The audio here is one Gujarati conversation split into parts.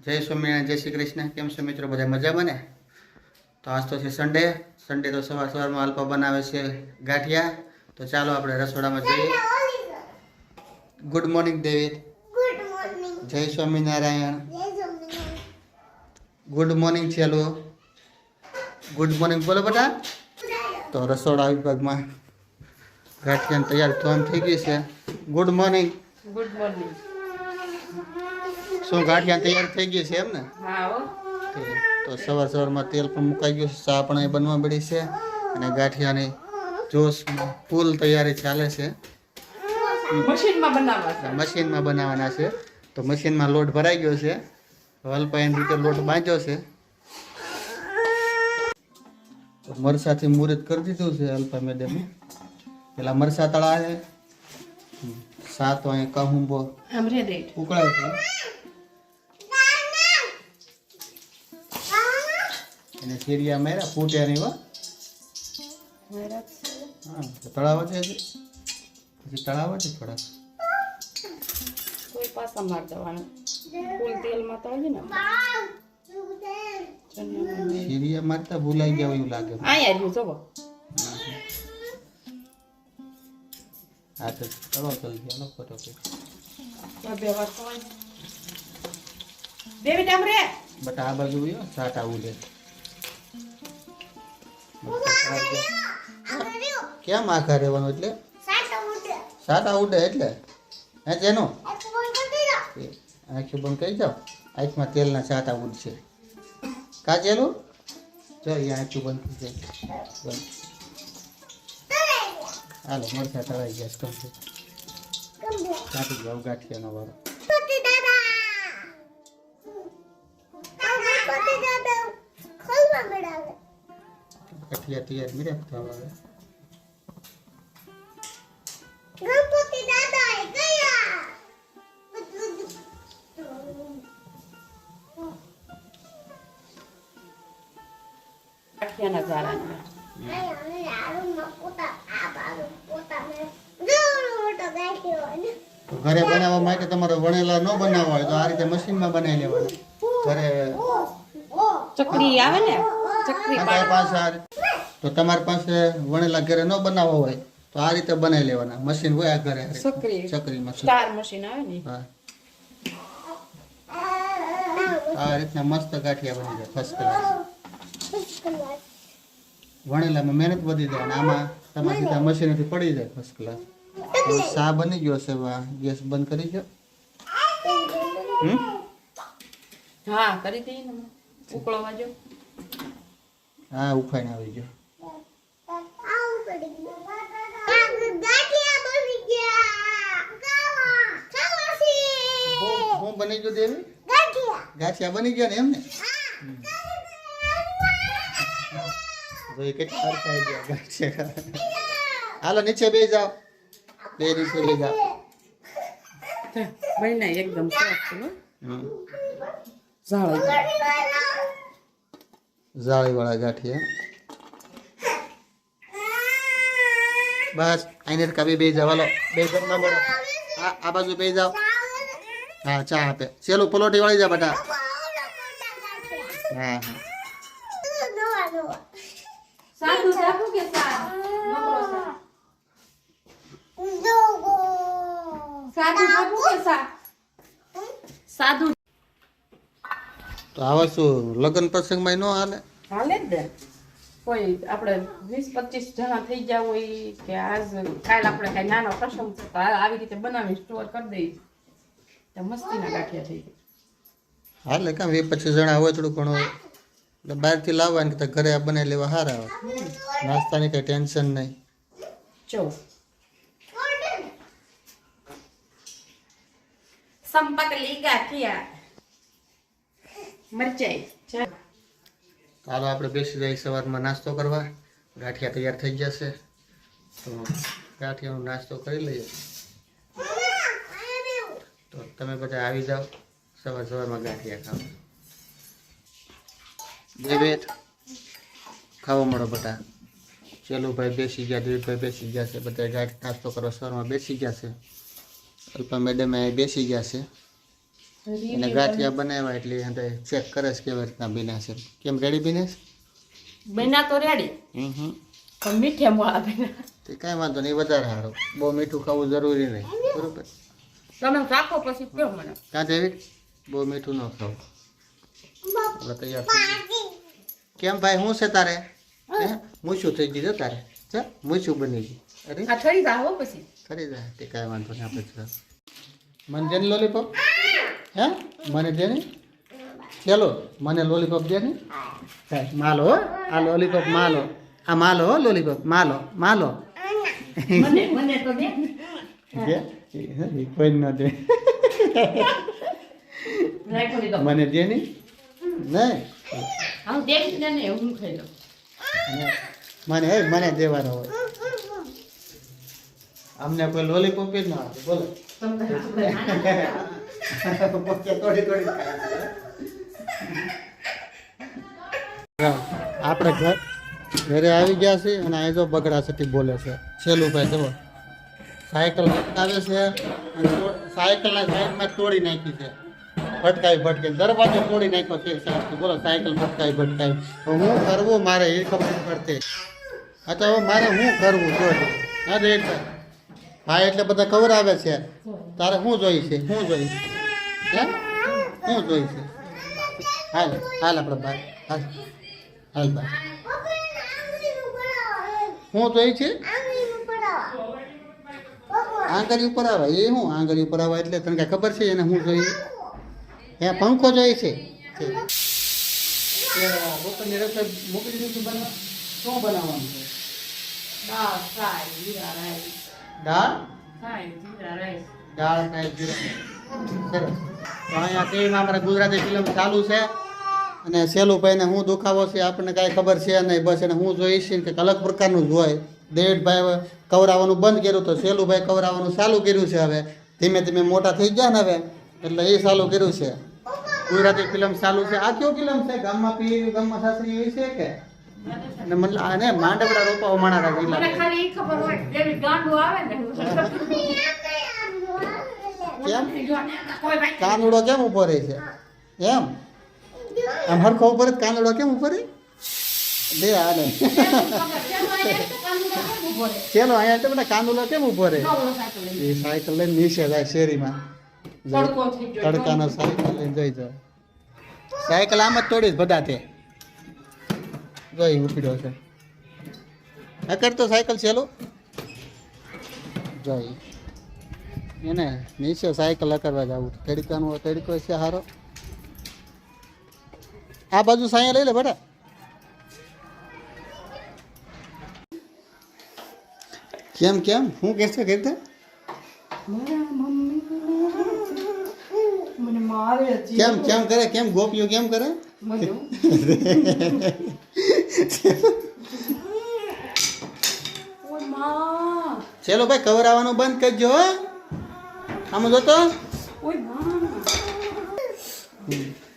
જય સ્વામિનારાયણ, જય શ્રી કૃષ્ણ. કેમ છો મિત્રો? બધા મજામાં ને? તો આજ તો છે સન્ડે તો સવારમાં અલ્પા બનાવે છે ગાંઠિયા. તો ચાલો આપણે રસોડામાં જઈએ. ગુડ મોર્નિંગ દેવી. જય સ્વામિનારાયણ. ગુડ મોર્નિંગ ચાલો. ગુડ મોર્નિંગ બોલો બેટા. તો રસોડા વિભાગમાં ગાંઠિયા તૈયાર થવાનું થઈ ગઈ છે. Good morning. Good morning. શું ગાંઠિયા તૈયાર થઈ ગઈ છે એમ ને? હા હો. તો સવારમાં તેલ પણ મુકાઈ ગયું છે, ચા પણ અહીં બનવા મળી છે અને ગાંઠિયાની જોશ ફૂલ તૈયારી ચાલે છે. મશીનમાં બનાવવાના છે. તો મશીનમાં લોટ ભરાઈ ગયો છે. અલ્પાઈની રીતે લોટ બાંધ્યો છે. મરસાથી મુહૂર્ત કરી દીધું છે અલ્પા મેડમે. પેલા મરસા તળા છે, સાત અહીં કહુંબો ઉકળાય છે. એને સીરિયા માર્યા, ફૂટ્યા નહીં. હા, તળાવ છે પછી તળાવ છે થોડા. કોઈ પાસા માર દેવાના ફૂલ તેલમાં તળજે ને. સીરિયા મારતા ભૂલાઈ ગયા એવું લાગે. આ યાર જો જોવો. હા તો ચલો જલ્દી આનો ફોટો કે બે વાર કોઈ દેવી ટામરે બટ આ બાજુ યો સાટા ઉડે. કેમ આખા રહેવાનું એટલે? સાટા ઉડે એટલે હે જેનો આંખો બંધ કરી જાઓ. આંખમાં તેલના સાટા ઉડશે. કાચેલું જો અહીંયા આંખું બંધ થઈ જાય. બંધ. હાલો મરચા તળાઈ ગયા કમ્પ્લીટ. કાઢી જાઓ ગાંઠિયાનો વારો. ગાંઠિયા તૈયાર મિરે થવા આવે. ગાંઠિયાના ઝારાના તો ઘરે બનાવવા માટે તમારે વણેલા ન બનાવવા હોય તો આ રીતે મશીનમાં બનાવી લેવાનું. ઘરે ચકરી આવે ને, ચકરી તમારી પાસે તો તમારી પાસે વણેલા ઘરે ન બનાવવા હોય તો આ રીતે બનાવી લેવાના. મશીન હોય આ ઘરે ચકરી મશીન, સ્ટાર મશીન આવે ને. હા, આ રીતના મસ્ત ગાંઠિયા બની જાય ફર્સ્ટ ક્લાસ. વણેલામાં મહેનત વધી જાય અને આમાં તમારે સીધા મશીનથી પડી જાય ફર્સ્ટ ક્લાસ. તો ચા બની ગયો છે. ગેસ બંધ કરી ગયો. હા કરી દઈએ ને, ઉકળવા જો. હા ઉફાઈને આવી ગયો. હું બની ગયો દેવી? ગાંઠિયા બની ગયા ને એમ ને? કેટલા સરખા ગયા ગાંઠિયા. હાલો નીચે બે જાઓ. બે નીચે બે જાઓ. ભાઈ ના એકદમ સોફ્ટ છે. જાળી વાળા ગાંઠિયા. બસ આઈને કાબી બે જાવ. હાલો બે જમવા મળો. આ બાજુ બે જાઓ. હા ચા આપે. ચેલું પલોટી વાળી જા બેટા. હા હા. સાદું રાખું કે સાદું રાખું કે સાદું. તો આવા શું લગ્ન પ્રસંગમાં ન હાલે? હાલે જ ને. કોઈ આપણે 20-25 જણા થઈ ગયા હોય કે આજ કાલ આપણે કઈ નાનો પ્રસંગ છે તો આવી રીતે બનાવી સ્ટોર કરી દઈએ તો મસ્તીના ગાંઠિયા થઈ જાય. હાલે કામ 20-25 જણા હોય થોડું ઘણું એટલે બહારથી લાવવાની કે ઘરે બનાવી લેવા સારા આવે. નાસ્તાની કઈ ટેન્શન નહીં. જો સંપકલી ગાંઠિયા મરચાઈ. હાલો આપણે બેસી જઈએ સવારમાં નાસ્તો કરવા. ગાંઠિયા તૈયાર થઈ જશે તો ગાંઠિયાનો નાસ્તો કરી લઈએ. તો તમે બધા આવી જાઓ સવારમાં ગાંઠિયા ખાવા. દેવેટ ખાવા મળો બધા. ચેલુભાઈ બેસી ગયા, દેવીભાઈ બેસી ગયા છે. બધા ગાંઠ નાસ્તો કરવા સવારમાં બેસી ગયા છે. અલ્પા મેડમ બેસી ગયા છે. એને ગાંઠિયા બનાવ્યા એટલે એને ચેક કરે છે કેવી રીતના બીના છે. કેમ રેડી બીને છે? બન્યા તો રેડી પણ મીઠે મોળા બન્યા. તે કાંઈ વાંધો નહીં, વધારે સારું. બહુ મીઠું ખાવું જરૂરી નહીં, બરોબર? તમે રાખો પછી કહો મને. કાં જેવી બહુ મીઠું ન ખાવું. આપણે તૈયાર થઈ ગયું. કેમ ભાઈ શું છે તારે? હે મૂછું થઈ ગયું છે તારે? છે મૂછું બની ગયું. અરે આ ઠરી જાવ પછી ખરી જાય તે કાંઈ વાંધો નહીં. આપણે મને દે ને લોલીપોપ. હે મને દે ને. ચાલો મને લોલીપોપ દે ને. માલો હો આ લોલીપોપ માલો. આ માલો હો લોલીપોપ માલો માલો. મને તો દે. કોઈ ન દે. રાખો દીધો. મને દે ને. નહીં આમ દેખ ને હું ખાઈ લઉં. મને દેવાનો હોય. અમને કોઈ લોલીપોપ જ ના આપે. બોલો થોડી થોડી આપણે ઘરે આવી ગયા છે અને આ જો બગડા સટી બોલે છે. છેલ્લું ભાઈ જુઓ સાયકલ આવે છે અને સાયકલના સાઈડમાં તોડી નાખી છે. ભટકાઈ દરવાજો તોડી નાખ્યો છે. બોલો સાયકલ ભટકાઈ હું કરવું મારે એ ખબર પડતી. હા તો મારે હું કરવું જોઈએ. હા રેટ હા એટલે બધા ખબર આવે છે. તારે શું જોઈ છે? શું જોઈ છે? શું જોઈ છે? હાલ હાલ આપણે બાર હાલ હાલ બાર શું જોઈ છે? આંગળી ઉપર આવે એ શું આંગળી ઉપર આવે એટલે તને કાંઈ ખબર છે એને શું જોઈ? એ પંખો જોઈ છે. બપોરની રસોઈ મૂકી દીધું બનાવ. શું બનાવવાનું છે? દાળ ફ્રાય જીરા રાઈસ. દાળ ફ્રાય જીરા રાઈસ. દાળ ફ્રાય જીરા. સરસ. તો અહીંયા ટીવીમાં અમારે ગુજરાતી ફિલ્મ ચાલુ છે અને સેલુભાઈને શું દુખાવો છે આપણને કાંઈ ખબર છે નહીં. બસ એને હું જોઈશ કે અલગ પ્રકારનું જ હોય. દેવભાઈ કવરાવાનું બંધ કર્યું તો સેલુભાઈ કવરાવાનું ચાલુ કર્યું છે. હવે ધીમે ધીમે મોટા થઈ ગયા ને હવે એટલે એ ચાલુ કર્યું છે. ગુજરાતી ફિલ્મ ચાલુ છે. આ કયો ફિલ્મ છે? ગામમાં પીર ગામમાં સાસરી એવી છે કે અને મને આને માંડવડા રોપાઓ માણા મને જિલ્લા ખાલી ઈ ખબર હોય એવી ગાંડો આવે ને કેમ કોઈ ભાઈ કાનુડો કેમ ઉભો રહે છે? એમ આમ હરખો ઉપર જ કાનુડો કેમ ઉભો રહે? દે આને ચલો અહીંયા તો બધા કાનુડો કેમ ઉભો રહે? એ સાયકલ લઈને નીચે જાય શેરીમાં. તડકાનો સાયકલ લઈને જઈ જાય. સાયકલ આમ જ તોડી જ બધા તે જોઈ ઉપડ્યો છે. આ કરતો સાયકલ છેલો જોઈ એને નીચે સાયકલ કરવા જવું. તડકાનો તડકો છે સારો. આ બાજુ સાયા લઈ લે બેટા. કેમ કેમ શું કે છે કહેતે? મને મારે હજી કેમ કેમ કરે? કેમ ગોપીઓ કેમ કરે? ઓય માં ચલો ભાઈ કવર આવવાનું બંધ કરજો. આમ જોતો ઓય માં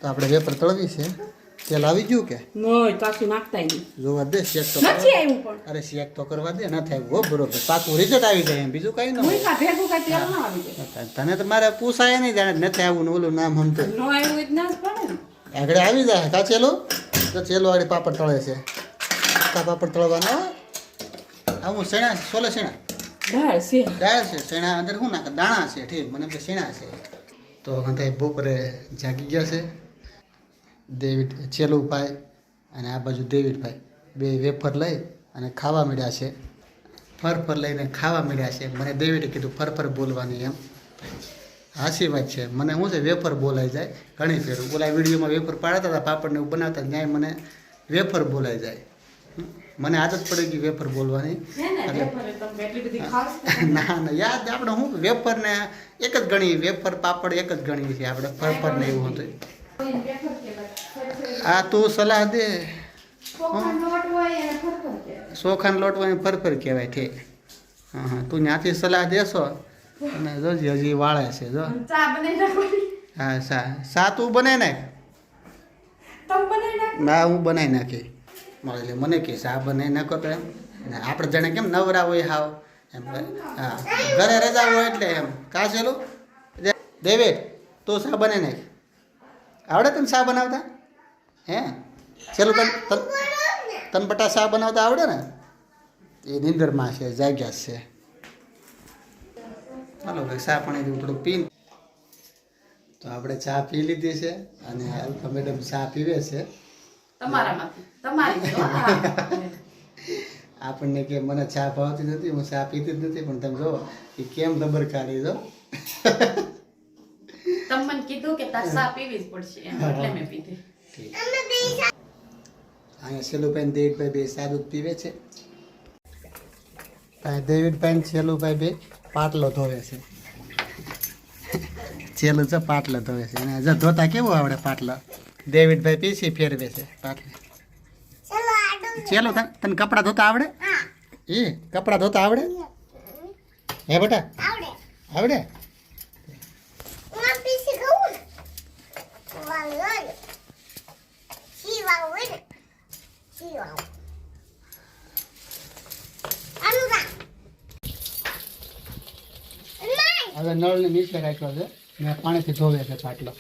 તો આપણે વેપર તળવી છે. તેલ આવી ગયું કે નોય કાસી નાખતાય નહીં. જોવા દે શેક તો નથી આવ્યું પણ અરે શેક તો કરવા દે. ના થાય હો બરોબર પાકું રિઝલ્ટ આવી જાય એમ બીજું કઈ ન હું હોય. કા ભેગું કા તેલ ના આવી જાય. તને તો મારે પૂછાય નહીં જાણે નથી આવું ને ઓલું નામ સમતો નો આવ્યું એટલે ના જ પડે ને. આગળ આવી જાય. કા ચેલો તો ચેલો વાળી પાપડ તળે છે. કા પાપડ તળવાનો આવું શેણા સોલે શેણા દાળ છે દાળ છે. શેણા અંદર શું નાખે? દાણા છે. ઠીક મને એમ કે શેણા છે. તો કંઈ બપોરે જાગી ગયા છે દેવીડ ચેલુભાઈ અને આ બાજુ દેવીડભાઈ બે વેફર લઈ અને ખાવા મળ્યા છે. ફરફર લઈને ખાવા મળ્યા છે. મને દેવીડે કીધું ફરફર બોલવાની એમ. હાસી વાત છે. મને શું છે વેફર બોલાઈ જાય ઘણી ફેર. ઓલા વિડીયોમાં વેફર પાડતા હતા પાપડને એવું બનાવતા ન્યાય મને વેફર બોલાઈ જાય. મને આદત પડી ગઈ વેફર બોલવાની. હે ને વેફર તમે એટલી બધી ખાસ ના ના યાદ આપણે હું વેફર ને એક જ ગણી વેફર પાપડ એક જ ગણી છે આપણે ફરફર ને એવું હતું. વેફર કે આ તું સલાહ દે. ચોખાનો લોટ હોય એને ફરફર કે ચોખાનો લોટ હોય ફરફર કહેવાય. ઠીક હા હા તું ત્યાંથી સલાહ દેશો અને જોજી હજી વાળે છે જો. ચા બનાવી નાખો. હા સા તું બનાવી નાખ. તમે બનાવી નાખો. ના હું બનાવી નાખી એટલે મને કે સા બનાવી નાખો તો એમ ને આપણે જાણે કેમ નવરા હોય હાવ એમ. હા ઘરે રજા હોય એટલે એમ કા ચેલું દેવેટ તો શા બને નાખ. આવડે તને શા બનાવતા? હે ચલો તન બટા શા બનાવતા આવડે ને? એ નિંદરમાં છે, જાગ્યા છે. ચાલો ભાઈ ચા પાણી જેવું થોડુંક પીને. તો આપણે ચા પી લીધી છે અને અલ્પા મેડમ ચા પીવે છે. તમારામાંથી તમારી જો. હા. આપણને કે મને ચા ભાવતી નથી, હું ચા પીતી જ નથી, પણ તમે જો એ કેમ ખબર કાઢી દો. તમે મને કીધું કે તાર ચા પીવી જ પડશે એમ એટલે મેં પીધી. અહીંયા સેલુભાઈ દેવીભાઈ બે ચા દૂધ પીવે છે. દેવીભાઈ ને સેલુભાઈ બે પાટલો ધોવે છે. ચેલું છે પાટલો ધોવે છે અને જો ધોતા કેવું આવડે પાટલો. દેવીભાઈ પીસી ફેરવે છે પાટલે. ચેલો તને કપડાં ધોતા આવડે? એ કપડાં ધોતા આવડે? હે બેટા આવડે? હવે નળને નીચે રાખ્યો છે ને પાણીથી ધોવે છે પાટલો.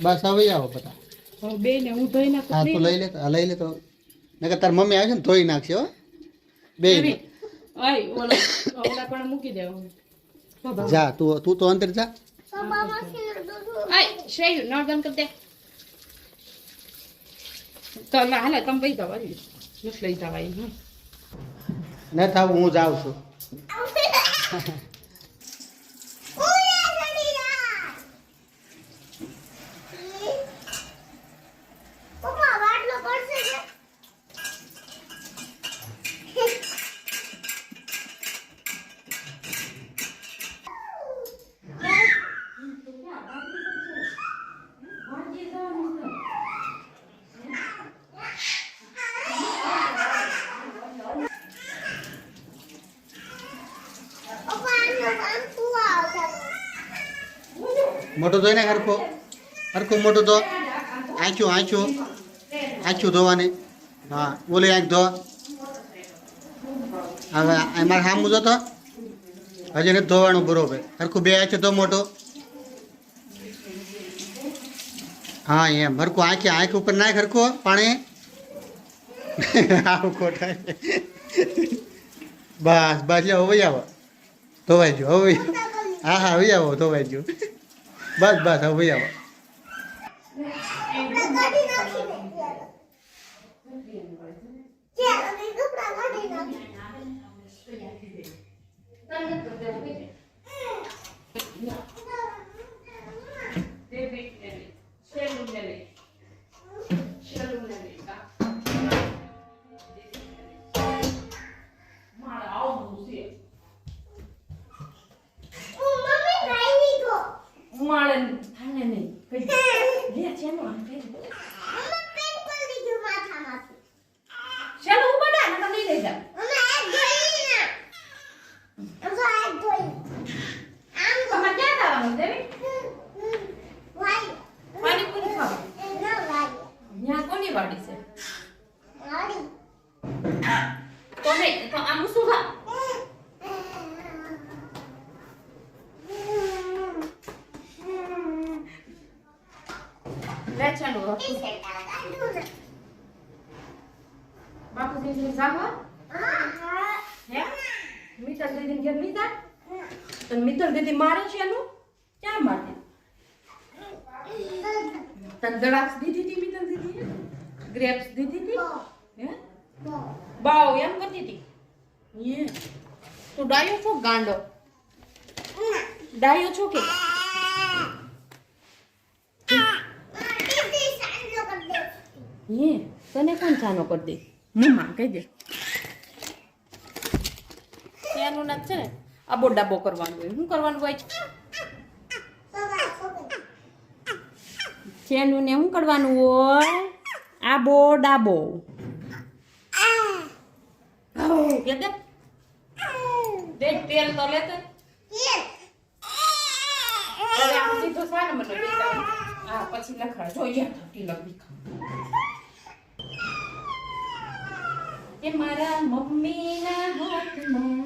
બસ હવે આવો બધા. બે ને હું ધોઈ નાખું. હા તું લઈ લે તો નકર તાર મમ્મી આવશે ને ધોઈ નાખશે હો બે. ઓલા પણ મૂકી દેવું. જા તું તો અંદર જા. શ્રેય નળ બંધ કરી દે. તો હાલે તમે ભાઈ દવા લઈ જવાય. ન થાવ હું જાઉં છું. મોટું ધોઈને હરખું મોટું ધો. આંખ્યું ધોવાની. હા ઓલી આંખ ધો. હવે મારે સામું જોતો હજી નથી ધોવાનું બરોબર. હરખું બે આંખ ધો મોટું. હા એમ હરખું આંખ ઉપર નાખ હરખું પાણી. આવું ખોટા. બસ લે હવે આવો ધોવાઈ ગયો હવે. હા હવે આવો ધોવાઈ ગયું. બસ હવે આવો. બાપુજી જાગવા હે મિત્ર દીદી ઘેર લીધા તો મિત્ર દીદી મારે છે એનું ક્યાં મારતી તને દ્રાક્ષ દીધી હતી મિત્ર દીદી ગ્રેપ્સ દીધી હતી હે બાવ એમ કરતી હતી યે તો ડાયો છો ગાંડો ડાયો છો કે યે તને કોણ છાનો કરી દે મમ્મા કહી દે એનું ના છે ને આબો ડાબો કરવાનું હોય શું કરવાનું હોય છેનું ને શું કરવાનું હોય આબો ડાબો કે દે તેલ તો લેતે હવે આમ સીધો સાને મને બેટા આ પછી લખા જોઈએ ઠટી લખી એ મારા મમ્મીના હાથમાં